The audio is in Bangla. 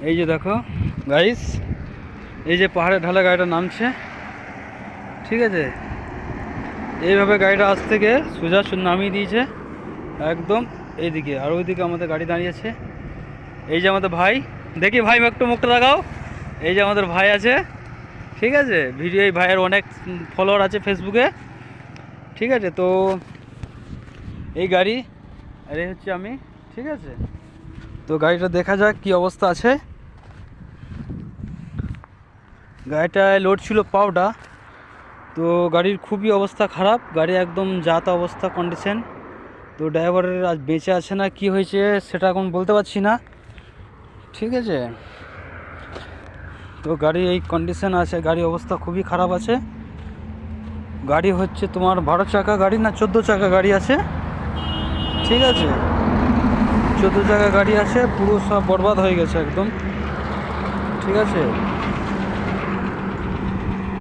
এই যে দেখো গাইস, এই যে পাহাড়ে ঢালা গাড়িটা নামছে, ঠিক আছে। এইভাবে গাড়িটা আজ থেকে সোজা নামিয়ে দিয়েছে একদম এইদিকে, আর ওইদিকে আমাদের গাড়ি দাঁড়িয়েছে। এই যে আমাদের ভাই, দেখি ভাই একটু মুখটা দেখাও। এই যে আমাদের ভাই আছে, ঠিক আছে। ভিডিও, এই ভাইয়ের অনেক ফলোয়ার আছে ফেসবুকে, ঠিক আছে। তো এই গাড়ি, আর এই হচ্ছে আমি, ঠিক আছে। তো গাড়িটা দেখা যাক কি অবস্থা আছে। গাড়িটায় লোড ছিল পাউডার, তো গাড়ির খুবই অবস্থা খারাপ, গাড়ি একদম যাতা অবস্থা কন্ডিশন। তো ড্রাইভারের আজ বেঁচে আছে না কি হয়েছে সেটা এখন বলতে পারছি না, ঠিক আছে। তো গাড়ি এই কন্ডিশন আছে, গাড়ির অবস্থা খুবই খারাপ আছে। গাড়ি হচ্ছে তোমার 12 চাকা গাড়ি না 14 চাকা গাড়ি আছে, ঠিক আছে। 14 চাকা গাড়ি আছে, পুরো সব বরবাদ হয়ে গেছে একদম, ঠিক আছে।